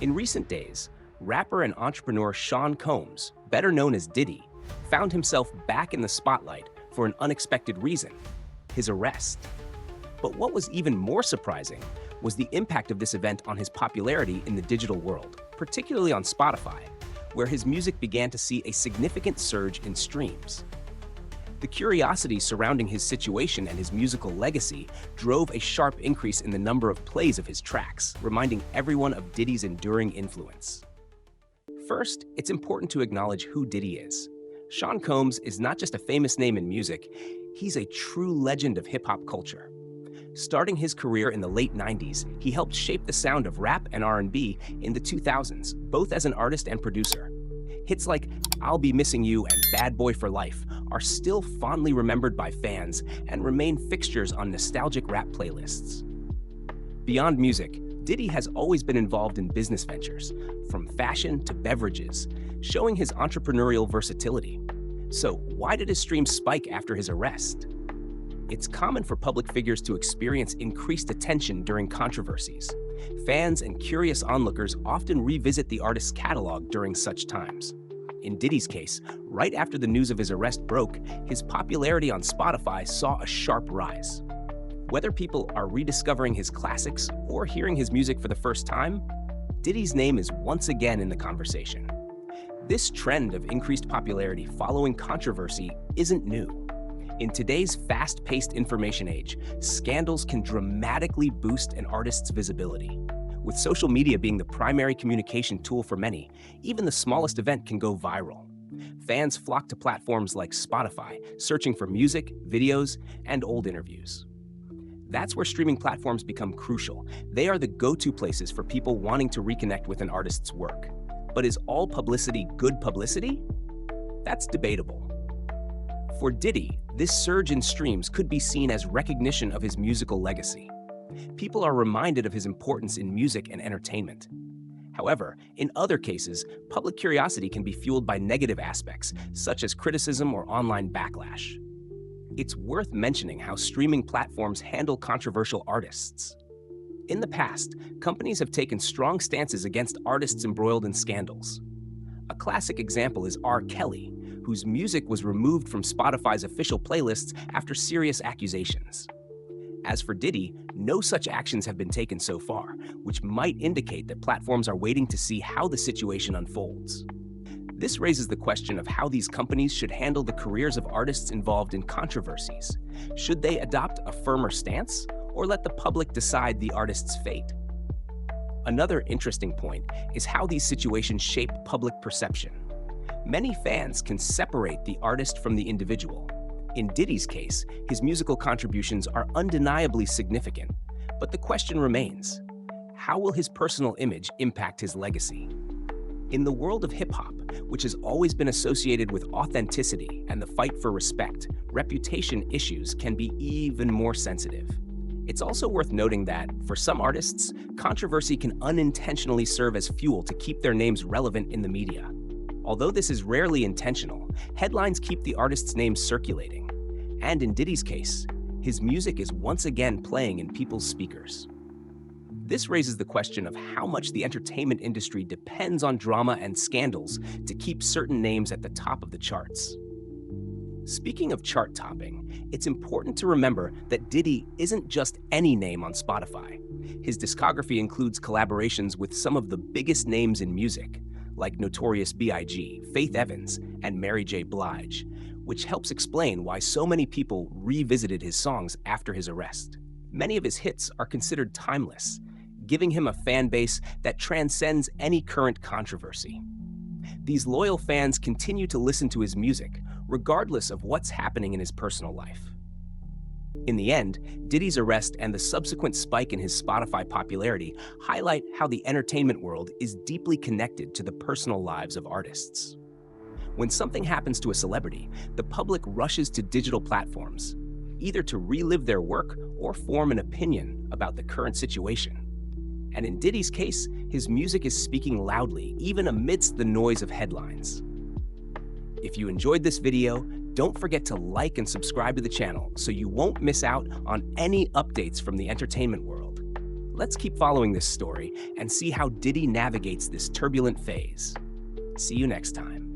In recent days, rapper and entrepreneur Sean Combs, better known as Diddy, found himself back in the spotlight for an unexpected reason: his arrest. But what was even more surprising was the impact of this event on his popularity in the digital world, particularly on Spotify, where his music began to see a significant surge in streams. The curiosity surrounding his situation and his musical legacy drove a sharp increase in the number of plays of his tracks, reminding everyone of Diddy's enduring influence. First, it's important to acknowledge who Diddy is. Sean Combs is not just a famous name in music, he's a true legend of hip-hop culture. Starting his career in the late 90s, he helped shape the sound of rap and R&B in the 2000s, both as an artist and producer. Hits like I'll Be Missing You and Bad Boy for Life are still fondly remembered by fans and remain fixtures on nostalgic rap playlists. Beyond music, Diddy has always been involved in business ventures, from fashion to beverages, showing his entrepreneurial versatility. So why did his streams spike after his arrest? It's common for public figures to experience increased attention during controversies. Fans and curious onlookers often revisit the artist's catalog during such times. In Diddy's case, right after the news of his arrest broke, his popularity on Spotify saw a sharp rise. Whether people are rediscovering his classics or hearing his music for the first time, Diddy's name is once again in the conversation. This trend of increased popularity following controversy isn't new. In today's fast-paced information age, scandals can dramatically boost an artist's visibility. With social media being the primary communication tool for many, even the smallest event can go viral. Fans flock to platforms like Spotify, searching for music, videos, and old interviews. That's where streaming platforms become crucial. They are the go-to places for people wanting to reconnect with an artist's work. But is all publicity good publicity? That's debatable. For Diddy, this surge in streams could be seen as recognition of his musical legacy. People are reminded of his importance in music and entertainment. However, in other cases, public curiosity can be fueled by negative aspects, such as criticism or online backlash. It's worth mentioning how streaming platforms handle controversial artists. In the past, companies have taken strong stances against artists embroiled in scandals. A classic example is R. Kelly, whose music was removed from Spotify's official playlists after serious accusations. As for Diddy, no such actions have been taken so far, which might indicate that platforms are waiting to see how the situation unfolds. This raises the question of how these companies should handle the careers of artists involved in controversies. Should they adopt a firmer stance, or let the public decide the artist's fate? Another interesting point is how these situations shape public perception. Many fans can separate the artist from the individual. In Diddy's case, his musical contributions are undeniably significant, but the question remains: how will his personal image impact his legacy? In the world of hip-hop, which has always been associated with authenticity and the fight for respect, reputation issues can be even more sensitive. It's also worth noting that, for some artists, controversy can unintentionally serve as fuel to keep their names relevant in the media. Although this is rarely intentional, headlines keep the artist's name circulating. And in Diddy's case, his music is once again playing in people's speakers. This raises the question of how much the entertainment industry depends on drama and scandals to keep certain names at the top of the charts. Speaking of chart topping, it's important to remember that Diddy isn't just any name on Spotify. His discography includes collaborations with some of the biggest names in music, like Notorious B.I.G., Faith Evans, and Mary J. Blige, which helps explain why so many people revisited his songs after his arrest. Many of his hits are considered timeless, giving him a fan base that transcends any current controversy. These loyal fans continue to listen to his music, regardless of what's happening in his personal life. In the end, Diddy's arrest and the subsequent spike in his Spotify popularity highlight how the entertainment world is deeply connected to the personal lives of artists. When something happens to a celebrity, the public rushes to digital platforms, either to relive their work or form an opinion about the current situation. And in Diddy's case, his music is speaking loudly, even amidst the noise of headlines. If you enjoyed this video, don't forget to like and subscribe to the channel so you won't miss out on any updates from the entertainment world. Let's keep following this story and see how Diddy navigates this turbulent phase. See you next time.